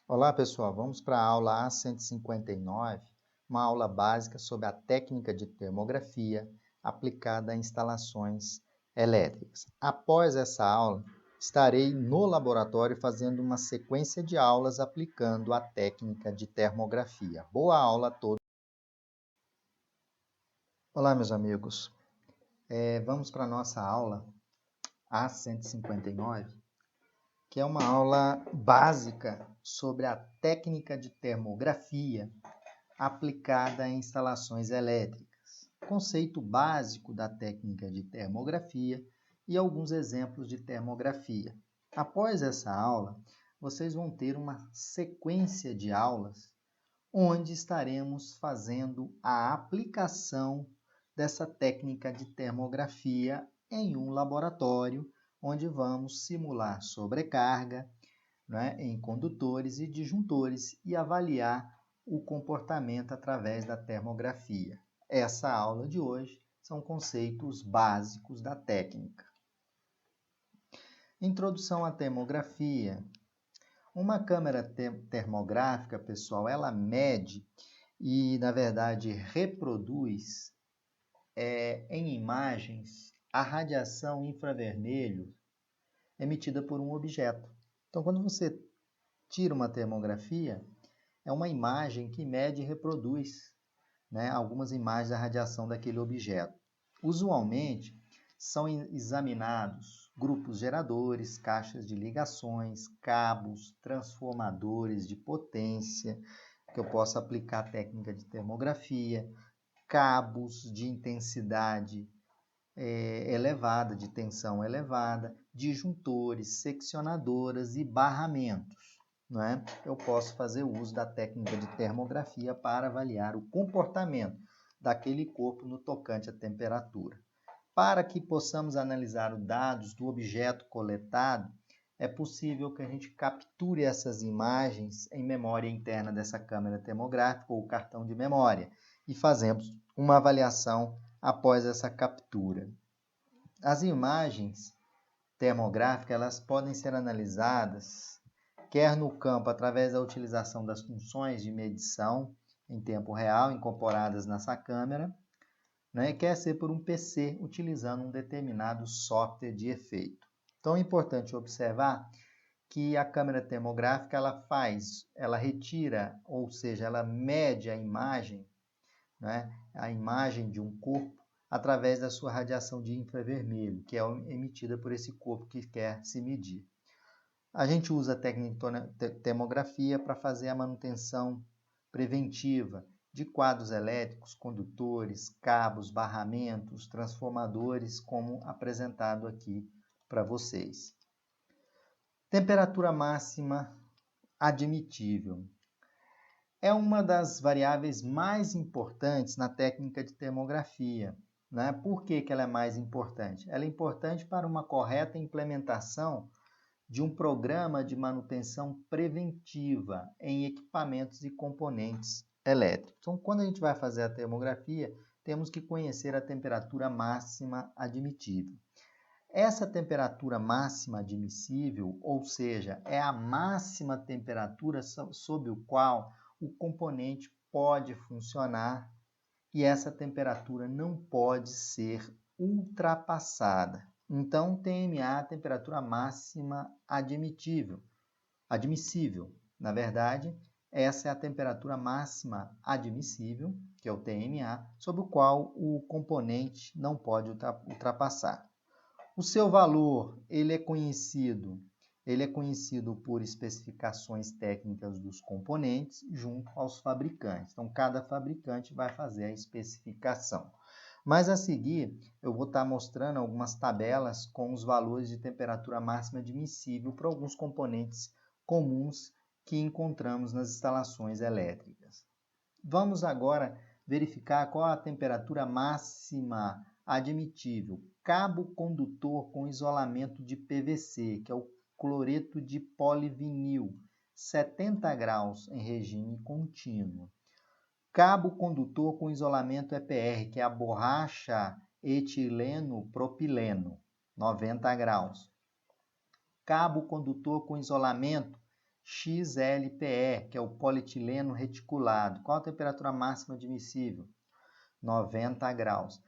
Olá pessoal, vamos para a aula A159, uma aula básica sobre a técnica de termografia aplicada a instalações elétricas. Após essa aula, estarei no laboratório fazendo uma sequência de aulas aplicando a técnica de termografia. Boa aula a todos! Olá meus amigos, vamos para a nossa aula A159, que é uma aula básica sobre a técnica de termografia aplicada a instalações elétricas, conceito básico da técnica de termografia e alguns exemplos de termografia. Após essa aula, vocês vão ter uma sequência de aulas onde estaremos fazendo a aplicação dessa técnica de termografia em um laboratório, onde vamos simular sobrecarga, em condutores e disjuntores e avaliar o comportamento através da termografia. Essa aula de hoje são conceitos básicos da técnica. Introdução à termografia. Uma câmera termográfica, pessoal, ela mede e, na verdade, reproduz em imagens a radiação infravermelho emitida por um objeto. Então, quando você tira uma termografia, é uma imagem que mede e reproduz, algumas imagens da radiação daquele objeto. Usualmente, são examinados grupos geradores, caixas de ligações, cabos, transformadores de potência, que eu posso aplicar a técnica de termografia, cabos de intensidade elevada, de tensão elevada, disjuntores, seccionadoras e barramentos. Eu posso fazer uso da técnica de termografia para avaliar o comportamento daquele corpo no tocante à temperatura. Para que possamos analisar os dados do objeto coletado, é possível que a gente capture essas imagens em memória interna dessa câmera termográfica ou cartão de memória e fazemos uma avaliação após essa captura. As imagens termográficas elas podem ser analisadas quer no campo através da utilização das funções de medição em tempo real incorporadas nessa câmera, quer ser por um PC utilizando um determinado software de efeito. Então é importante observar que a câmera termográfica ela retira, ou seja, ela mede a imagem de um corpo através da sua radiação de infravermelho, que é emitida por esse corpo que quer se medir. A gente usa a técnica de termografia para fazer a manutenção preventiva de quadros elétricos, condutores, cabos, barramentos, transformadores, como apresentado aqui para vocês. Temperatura máxima admitível. É uma das variáveis mais importantes na técnica de termografia. Por que ela é mais importante? Ela é importante para uma correta implementação de um programa de manutenção preventiva em equipamentos e componentes elétricos. Então, quando a gente vai fazer a termografia, temos que conhecer a temperatura máxima admitível. Essa temperatura máxima admissível, ou seja, é a máxima temperatura sob o qual o componente pode funcionar e essa temperatura não pode ser ultrapassada. Então, TMA, temperatura máxima admissível. Na verdade, essa é a temperatura máxima admissível, que é o TMA, sobre o qual o componente não pode ultrapassar. O seu valor, ele é conhecido por especificações técnicas dos componentes junto aos fabricantes. Então, cada fabricante vai fazer a especificação. Mas a seguir, eu vou estar mostrando algumas tabelas com os valores de temperatura máxima admissível para alguns componentes comuns que encontramos nas instalações elétricas. Vamos agora verificar qual a temperatura máxima admitível. Cabo condutor com isolamento de PVC, que é o cloreto de polivinil, 70 graus em regime contínuo. Cabo condutor com isolamento EPR, que é a borracha etileno-propileno, 90 graus. Cabo condutor com isolamento XLPE, que é o polietileno reticulado. Qual a temperatura máxima admissível? 90 graus.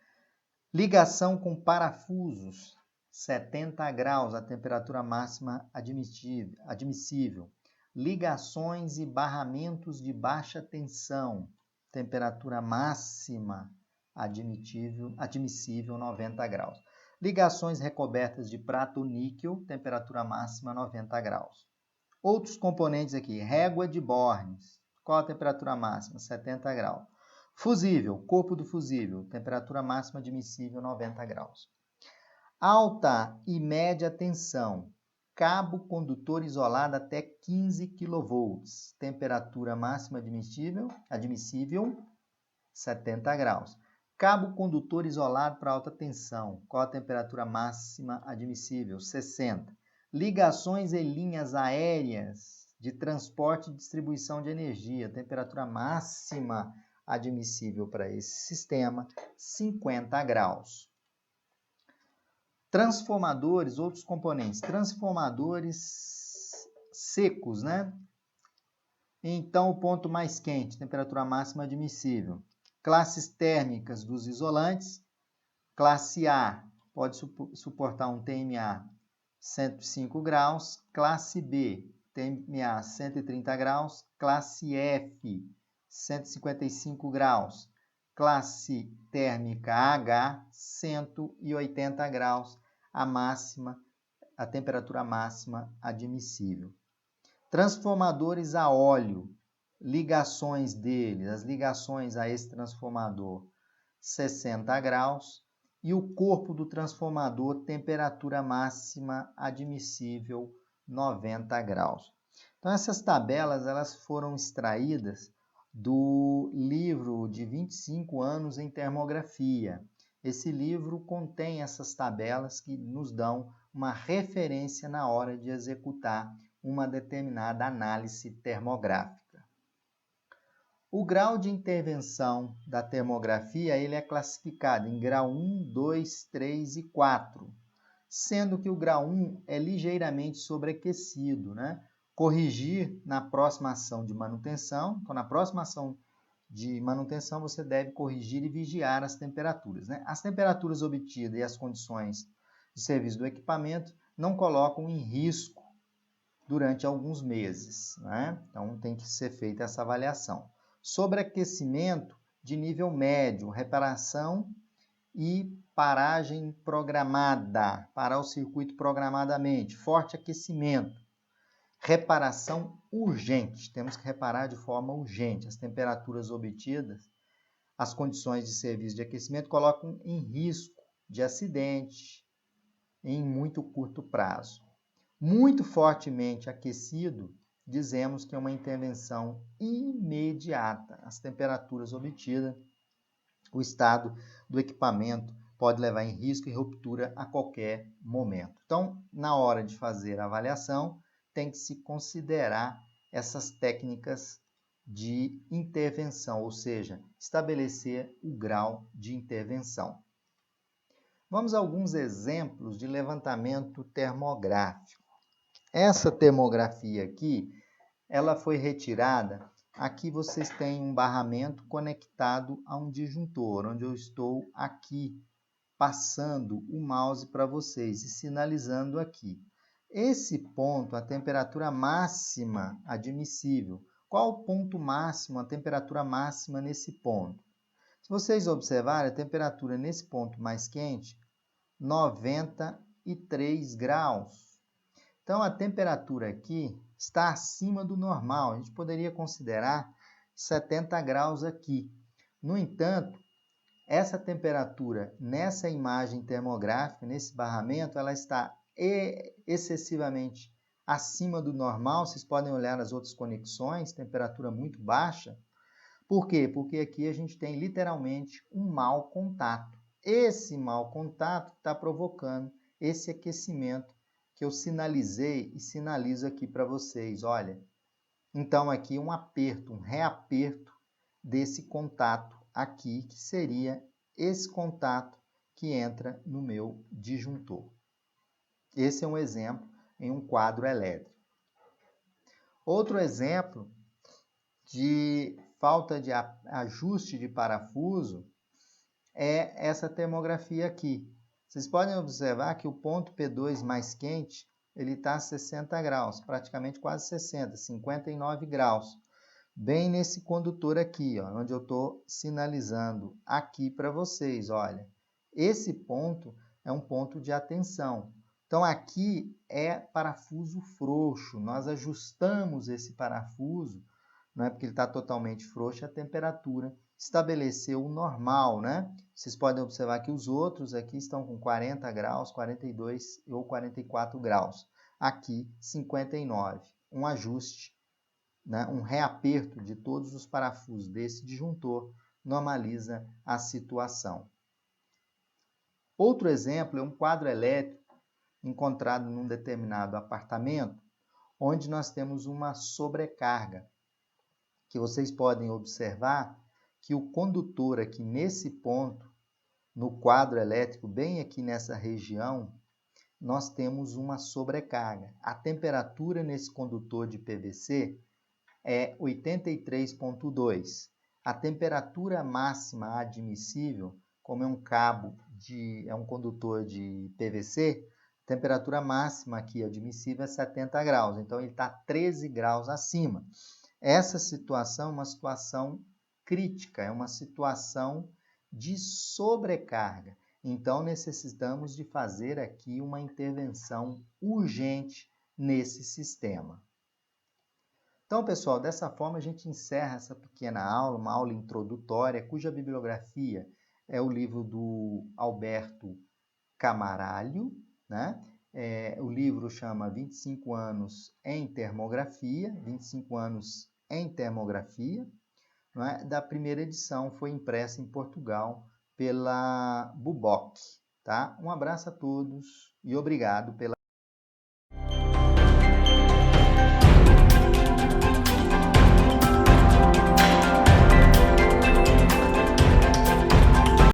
Ligação com parafusos, 70 graus, a temperatura máxima admissível. Ligações e barramentos de baixa tensão, temperatura máxima admissível 90 graus. Ligações recobertas de prata ou níquel, temperatura máxima 90 graus. Outros componentes aqui, régua de Bornes, qual a temperatura máxima? 70 graus. Fusível, corpo do fusível, temperatura máxima admissível 90 graus. Alta e média tensão, cabo condutor isolado até 15 kV, temperatura máxima admissível 70 graus. Cabo condutor isolado para alta tensão, qual a temperatura máxima admissível? 60. Ligações e linhas aéreas de transporte e distribuição de energia, temperatura máxima admissível para esse sistema, 50 graus. Transformadores, outros componentes, transformadores secos, né? Então, o ponto mais quente, temperatura máxima admissível. Classes térmicas dos isolantes, classe A pode suportar um TMA 105 graus, classe B, TMA 130 graus, classe F, 155 graus, classe térmica H, 180 graus, a temperatura máxima admissível. Transformadores a óleo, ligações deles, as ligações a esse transformador, 60 graus, e o corpo do transformador, temperatura máxima admissível, 90 graus. Então, essas tabelas elas foram extraídas do livro de 25 anos em termografia. Esse livro contém essas tabelas que nos dão uma referência na hora de executar uma determinada análise termográfica. O grau de intervenção da termografia ele é classificado em grau 1, 2, 3 e 4, sendo que o grau 1 é ligeiramente sobreaquecido, né? Corrigir na próxima ação de manutenção. Então, na próxima ação de manutenção, você deve corrigir e vigiar as temperaturas, né? As temperaturas obtidas e as condições de serviço do equipamento não colocam em risco durante alguns meses, né? Então, tem que ser feita essa avaliação. Sobreaquecimento de nível médio, reparação e paragem programada, parar o circuito programadamente, forte aquecimento, reparação urgente, temos que reparar de forma urgente. As temperaturas obtidas, as condições de serviço de aquecimento colocam em risco de acidente em muito curto prazo. Muito fortemente aquecido, dizemos que é uma intervenção imediata. As temperaturas obtidas, o estado do equipamento pode levar em risco e ruptura a qualquer momento. Então, na hora de fazer a avaliação, tem que se considerar essas técnicas de intervenção, ou seja, estabelecer o grau de intervenção. Vamos a alguns exemplos de levantamento termográfico. Essa termografia aqui, ela foi retirada. Aqui vocês têm um barramento conectado a um disjuntor, onde eu estou aqui passando o mouse para vocês e sinalizando aqui. Esse ponto, a temperatura máxima admissível. Qual o ponto máximo, a temperatura máxima nesse ponto? Se vocês observarem, a temperatura nesse ponto mais quente, 93 graus. Então, a temperatura aqui está acima do normal. A gente poderia considerar 70 graus aqui. No entanto, essa temperatura nessa imagem termográfica, nesse barramento, ela está excessivamente acima do normal. Vocês podem olhar as outras conexões, temperatura muito baixa. Por quê? Porque aqui a gente tem literalmente um mau contato. Esse mau contato está provocando esse aquecimento que eu sinalizei e sinalizo aqui para vocês. Olha, então aqui um aperto, um reaperto desse contato aqui, que seria esse contato que entra no meu disjuntor. Esse é um exemplo em um quadro elétrico. Outro exemplo de falta de ajuste de parafuso é essa termografia aqui. Vocês podem observar que o ponto P2 mais quente, ele está a 60 graus, praticamente quase 60, 59 graus. Bem nesse condutor aqui, ó, onde eu estou sinalizando aqui para vocês, olha. Esse ponto é um ponto de atenção. Então, aqui é parafuso frouxo. Nós ajustamos esse parafuso, não é porque ele está totalmente frouxo, a temperatura estabeleceu o normal, né? Vocês podem observar que os outros aqui estão com 40 graus, 42 ou 44 graus. Aqui, 59. Um ajuste, né? Um reaperto de todos os parafusos desse disjuntor normaliza a situação. Outro exemplo é um quadro elétrico encontrado num determinado apartamento, onde nós temos uma sobrecarga, que vocês podem observar que o condutor aqui nesse ponto, no quadro elétrico, bem aqui nessa região, nós temos uma sobrecarga. A temperatura nesse condutor de PVC é 83,2. A temperatura máxima admissível, como é um é um condutor de PVC, a temperatura máxima aqui admissível é 70 graus, então ele está 13 graus acima. Essa situação é uma situação crítica, é uma situação de sobrecarga. Então, necessitamos de fazer aqui uma intervenção urgente nesse sistema. Então, pessoal, dessa forma a gente encerra essa pequena aula, uma aula introdutória, cuja bibliografia é o livro do Alberto Camaralho, né? O livro chama 25 anos em termografia, 25 anos em termografia, não é? Da primeira edição, foi impressa em Portugal pela Buboc, tá? Um abraço a todos e obrigado pela